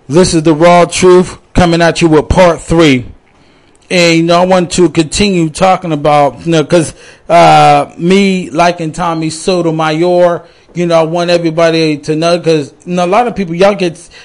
This is the raw truth coming at you with part 3. And I want to continue talking about, because me liking Tommy Sotomayor, I want everybody to know, because a lot of people, y'all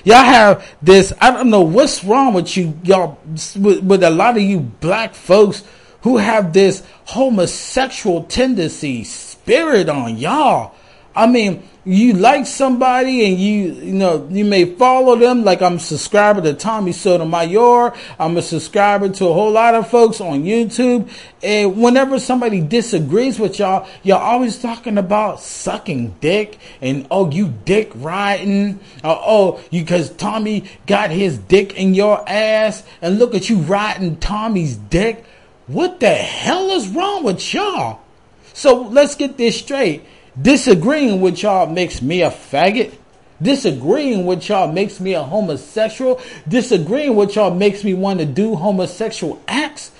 have this, I don't know what's wrong with you, y'all, with a lot of you black folks who have this homosexual tendency spirit on y'all. I mean, you like somebody and you may follow them. Like I'm a subscriber to Tommy Sotomayor. I'm a subscriber to a whole lot of folks on YouTube. And whenever somebody disagrees with y'all always talking about sucking dick and, oh, you dick riding. Because Tommy got his dick in your ass and look at you riding Tommy's dick. What the hell is wrong with y'all? So let's get this straight. Disagreeing with y'all makes me a faggot. Disagreeing with y'all makes me a homosexual. Disagreeing with y'all makes me want to do homosexual acts.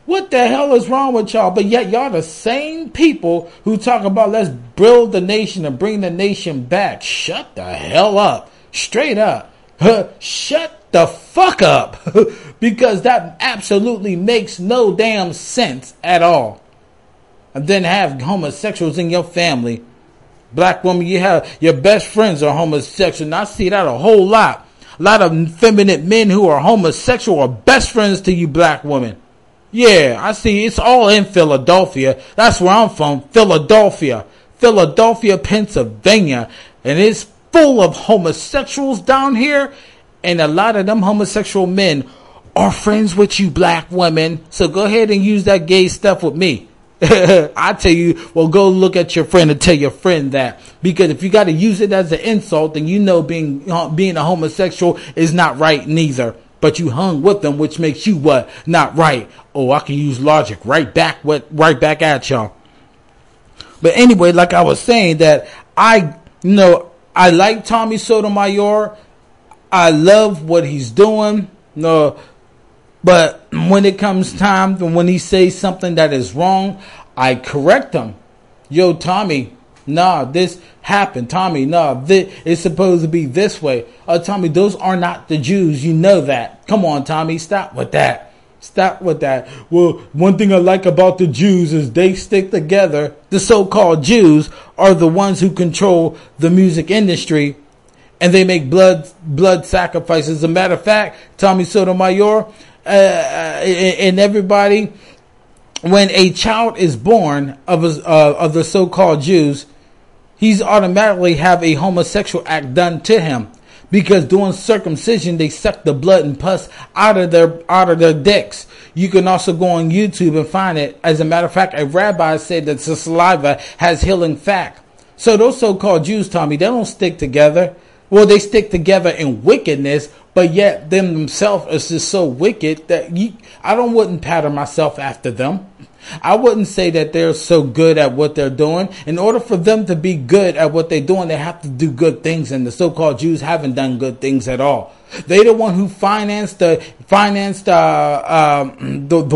What the hell is wrong with y'all? But yet y'all the same people who talk about let's build the nation and bring the nation back. Shut the hell up. Straight up. Shut the fuck up. Because that absolutely makes no damn sense at all. And then have homosexuals in your family. Black woman, you have your best friends are homosexual. And I see that a whole lot. A lot of effeminate men who are homosexual are best friends to you black women. Yeah, I see. It's all in Philadelphia. That's where I'm from. Philadelphia, Pennsylvania. And it's full of homosexuals down here. And a lot of them homosexual men are friends with you black women. So go ahead and use that gay stuff with me. I tell you, well, go look at your friend and tell your friend that. Because if you got to use it as an insult, then being a homosexual is not right neither. But you hung with them, which makes you what? Not right. Oh, I can use logic right back at y'all. But anyway, like I was saying, that I like Tommy Sotomayor. I love what he's doing. But when it comes time, when he says something that is wrong, I correct him. Yo, Tommy, nah, this happened. Tommy, nah, it's supposed to be this way. Tommy, those are not the Jews. You know that. Come on, Tommy, stop with that. Stop with that. Well, one thing I like about the Jews is they stick together. The so-called Jews are the ones who control the music industry. And they make blood sacrifices. As a matter of fact, Tommy Sotomayor, and everybody, when a child is born of the so-called Jews, he's automatically have a homosexual act done to him, because during circumcision they suck the blood and pus out of their dicks. You can also go on YouTube and find it. As a matter of fact, a rabbi said that the saliva has healing fact. So those so-called Jews, Tommy, they don't stick together. Well, they stick together in wickedness, but yet them themselves is just so wicked that I wouldn't pattern myself after them. I wouldn't say that they're so good at what they're doing. In order for them to be good at what they're doing, they have to do good things, and the so-called Jews haven't done good things at all. They're the one who financed the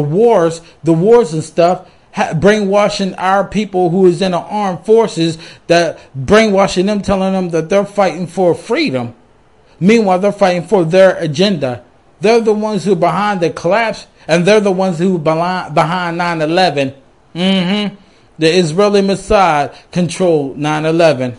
wars and stuff. Brainwashing our people who is in the armed forces, that brainwashing them, telling them that they're fighting for freedom. Meanwhile, they're fighting for their agenda. They're the ones who are behind the collapse, and they're the ones who are behind 9/11. The Israeli Mossad controlled 9/11.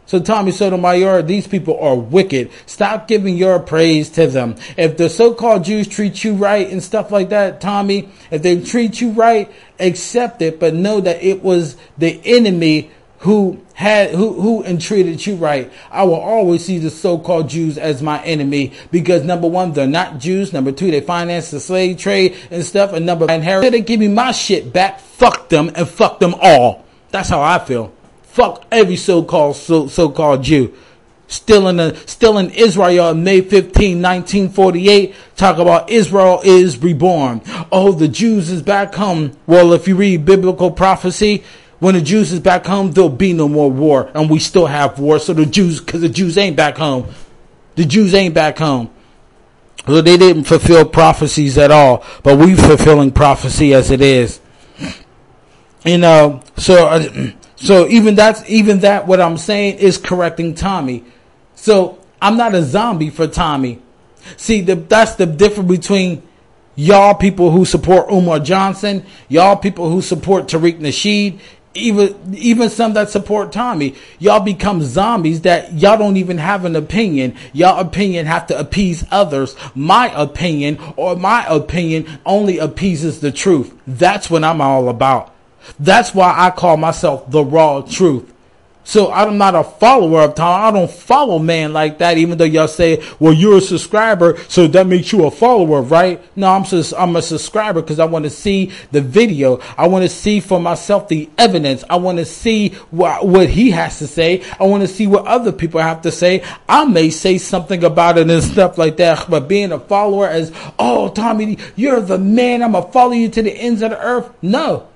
So Tommy Sotomayor, these people are wicked. Stop giving your praise to them. If the so-called Jews treat you right and stuff like that, Tommy, if they treat you right, accept it, but know that it was the enemy who entreated you right. I will always see the so-called Jews as my enemy, because number one, they're not Jews. Number two, they finance the slave trade and stuff. And number three, they give me my shit back. Fuck them and fuck them all. That's how I feel. Fuck every so-called Jew. Still in Israel on May 15, 1948. Talk about Israel is reborn. Oh, the Jews is back home. Well, if you read biblical prophecy, when the Jews is back home, there'll be no more war. And we still have war. So because the Jews ain't back home. The Jews ain't back home. Well, they didn't fulfill prophecies at all. But we fulfilling prophecy as it is. So even that, what I'm saying is correcting Tommy. So I'm not a zombie for Tommy. See, that's the difference between y'all people who support Umar Johnson, y'all people who support Tariq Nasheed, even some that support Tommy. Y'all become zombies that y'all don't even have an opinion. Y'all opinion have to appease others. My opinion only appeases the truth. That's what I'm all about. That's why I call myself the raw truth. So I'm not a follower of Tom. I don't follow man like that, even though y'all say, well, you're a subscriber, so that makes you a follower, right? No, I'm a subscriber because I want to see the video. I want to see for myself the evidence. I want to see what he has to say. I want to see what other people have to say. I may say something about it and stuff like that, but being a follower as, oh, Tommy, you're the man, I'm going to follow you to the ends of the earth. No.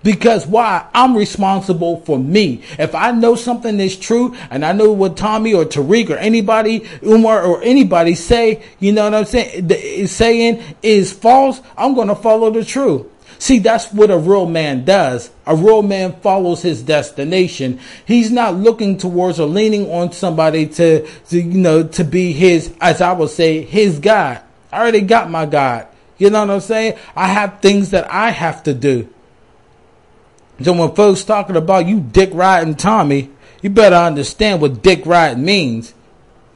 Because why? I'm responsible for me. If I know something is true and I know what Tommy or Tariq or anybody, Umar or anybody say, you know what I'm saying, is false, I'm going to follow the truth. See, that's what a real man does. A real man follows his destination. He's not looking towards or leaning on somebody to be his, as I would say, his God. I already got my God. You know what I'm saying? I have things that I have to do. So when folks talking about you dick riding Tommy, you better understand what dick riding means.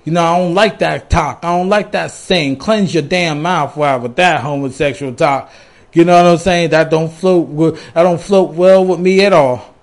You know, I don't like that talk. I don't like that saying. Cleanse your damn mouth with that homosexual talk. You know what I'm saying? That don't float well with me at all.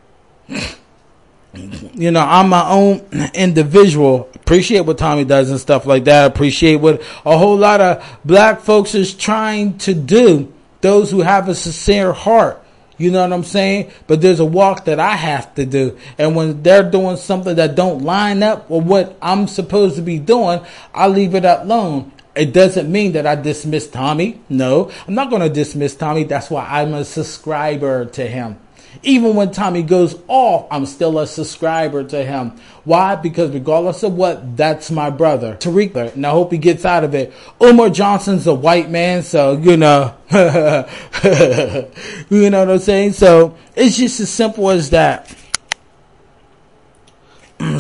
You know, I'm my own individual. Appreciate what Tommy does and stuff like that. Appreciate what a whole lot of black folks is trying to do. Those who have a sincere heart. You know what I'm saying? But there's a walk that I have to do. And when they're doing something that don't line up with what I'm supposed to be doing, I leave it alone. It doesn't mean that I dismiss Tommy. No, I'm not going to dismiss Tommy. That's why I'm a subscriber to him. Even when Tommy goes off, I'm still a subscriber to him. Why? Because regardless of what, that's my brother, Tariq. And I hope he gets out of it. Umar Johnson's a white man, so, you know. You know what I'm saying? So, it's just as simple as that.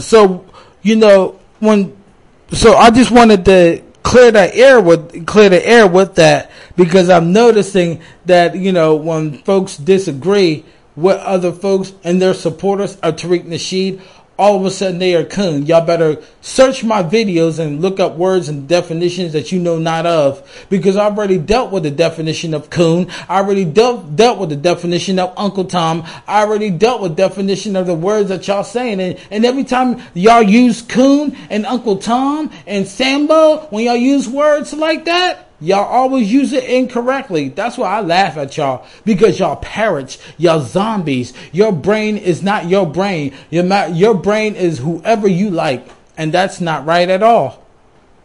So, you know, I just wanted to clear the air with that, because I'm noticing that, you know, when folks disagree with other folks and their supporters of Tariq Nasheed, all of a sudden they are coon. Y'all better search my videos and look up words and definitions that you know not of, because I've already dealt with the definition of coon. I already dealt with the definition of Uncle Tom. I already dealt with definition of the words that y'all saying. And every time y'all use coon and Uncle Tom and Sambo, when y'all use words like that, y'all always use it incorrectly. That's why I laugh at y'all, because y'all parrots, y'all zombies. Your brain is not your brain. Your brain is whoever you like, and that's not right at all.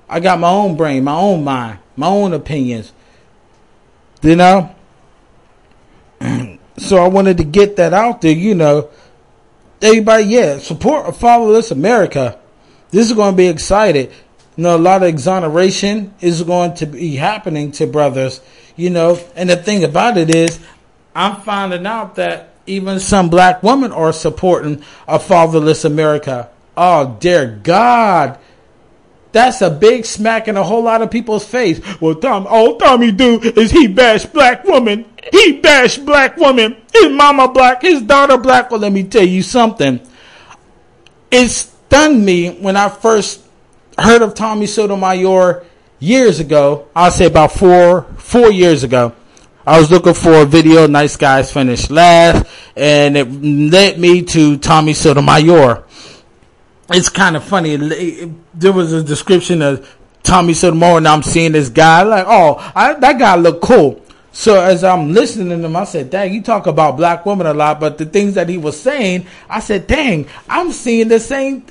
I got my own brain, my own mind, my own opinions. You know? So I wanted to get that out there, you know. Everybody, support a Fatherless America. This is going to be excited. You know, a lot of exoneration is going to be happening to brothers, you know. And the thing about it is, I'm finding out that even some black women are supporting a Fatherless America. Oh, dear God. That's a big smack in a whole lot of people's face. Well, all Tommy do is he bash black women. He bash black women. His mama black, his daughter black. Well, let me tell you something. It stunned me when I first heard of Tommy Sotomayor years ago. I'll say about four years ago. I was looking for a video, Nice Guys Finish Last, and it led me to Tommy Sotomayor. It's kind of funny. There was a description of Tommy Sotomayor, and I'm seeing this guy like, that guy look cool. So as I'm listening to him, I said, dang, you talk about black women a lot, but the things that he was saying, I said, dang, I've been seeing the same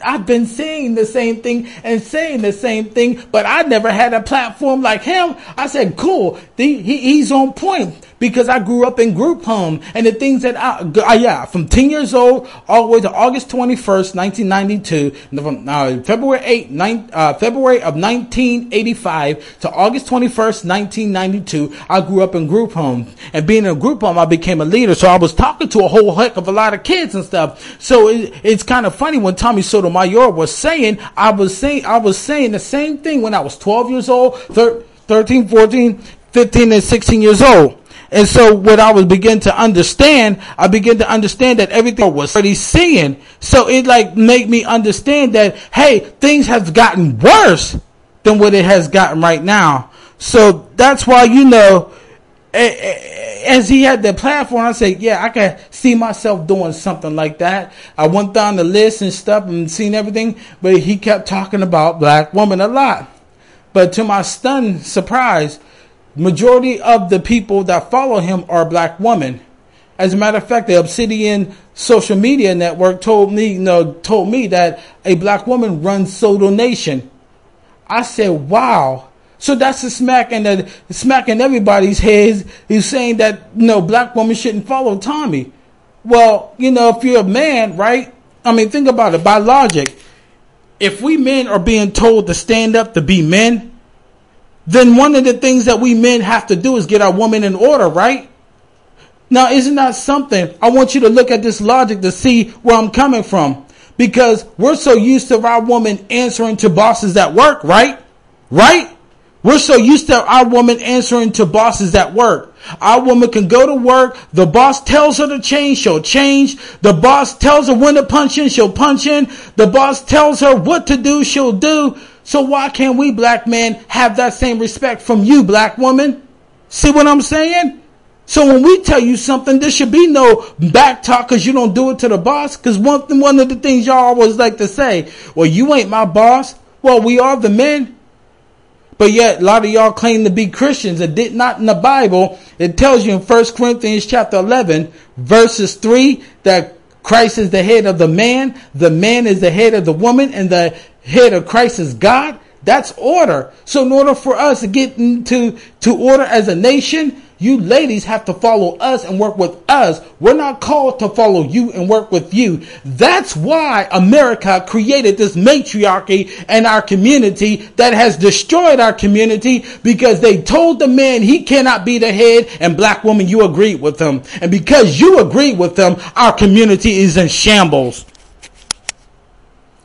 thing and saying the same thing, but I never had a platform like him. I said, cool, he's on point, because I grew up in group home, and the things that from 10 years old all the way to August 21st, 1992, from February of 1985 to August 21st, 1992, I grew up in group home. And being in a group home, I became a leader. So I was talking to a whole heck of a lot of kids and stuff. So it's kind of funny when Tommy Sotomayor was saying, I was saying the same thing when I was 12 years old, 13, 14, 15, and 16 years old. And so what I began to understand that everything was already seeing. So it like made me understand that, hey, things have gotten worse than what it has gotten right now. So that's why, as he had the platform, I said, yeah, I can see myself doing something like that. I went down the list and stuff and seen everything, but he kept talking about black women a lot. But to my stunned surprise, majority of the people that follow him are black women. As a matter of fact, the Obsidian social media network told me that a black woman runs Soto Nation. I said, wow. So that's the smack in everybody's heads. He's saying that black women shouldn't follow Tommy. Well, if you're a man, right? I mean, think about it by logic. If we men are being told to stand up to be men, then one of the things that we men have to do is get our woman in order, right? Now, isn't that something? I want you to look at this logic to see where I'm coming from. Because we're so used to our woman answering to bosses at work, right? Right? We're so used to our woman answering to bosses at work. Our woman can go to work. The boss tells her to change, she'll change. The boss tells her when to punch in, she'll punch in. The boss tells her what to do, she'll do. So why can't we black men have that same respect from you, black woman? See what I'm saying? So when we tell you something, there should be no back talk because you don't do it to the boss. Because one of the things y'all always like to say, well, you ain't my boss. Well, we are the men. But yet a lot of y'all claim to be Christians. It did not in the Bible. It tells you in 1 Corinthians chapter 11, verses 3, that Christ is the head of the man is the head of the woman, and the head of Christ is God. That's order. So in order for us to get into order as a nation, you ladies have to follow us and work with us. We're not called to follow you and work with you. That's why America created this matriarchy in our community that has destroyed our community, because they told the man he cannot be the head, and black woman, you agreed with him. And because you agreed with them, our community is in shambles.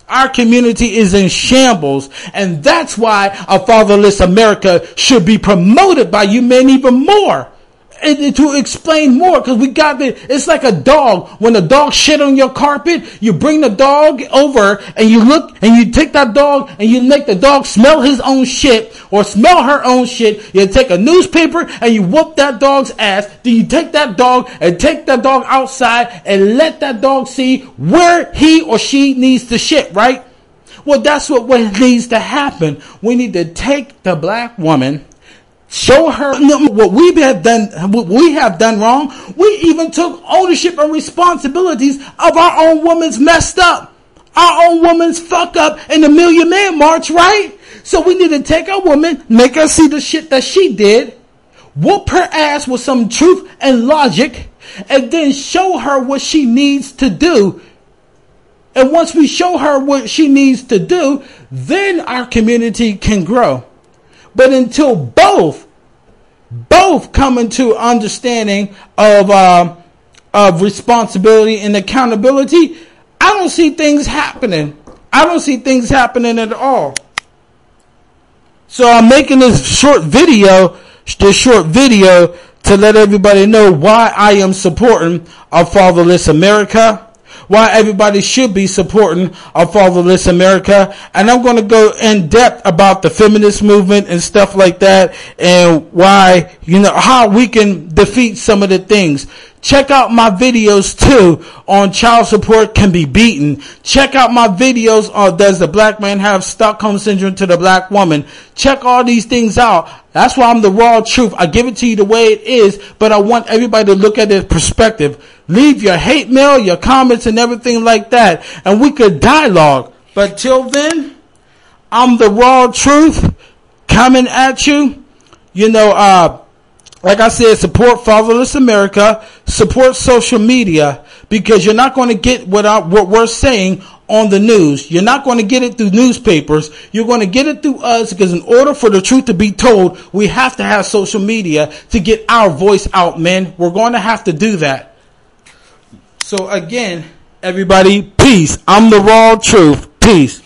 Our community is in shambles, and that's why a fatherless America should be promoted by you men even more. And to explain more, because it's like a dog. When a dog shit on your carpet, you bring the dog over and you look and you take that dog and you make the dog smell his own shit or smell her own shit. You take a newspaper and you whoop that dog's ass. Then you take that dog outside and let that dog see where he or she needs to shit, right? Well, that's what needs to happen. We need to take the black woman, show her what we have done wrong. We even took ownership and responsibilities of our own woman's messed up, our own woman's fuck up in the Million Man March, right? So we need to take our woman, make her see the shit that she did, whoop her ass with some truth and logic, and then show her what she needs to do. And once we show her what she needs to do, then our community can grow. But until both come into understanding of responsibility and accountability, I don't see things happening. I don't see things happening at all. So I'm making this short video to let everybody know why I am supporting a fatherless America, why everybody should be supporting a fatherless America. And I'm going to go in depth about the feminist movement and stuff like that, and why, how we can defeat some of the things. Check out my videos too on child support can be beaten. Check out my videos on does the black man have Stockholm syndrome to the black woman. Check all these things out. That's why I'm the raw truth. I give it to you the way it is, but I want everybody to look at it perspective. Leave your hate mail, your comments, and everything like that, and we could dialogue. But till then, I'm the raw truth coming at you. Like I said, support Fatherless America, support social media, because you're not going to get what we're saying on the news. You're not going to get it through newspapers. You're going to get it through us, because in order for the truth to be told, we have to have social media to get our voice out, men. We're going to have to do that. So again, everybody, peace. I'm the raw truth. Peace.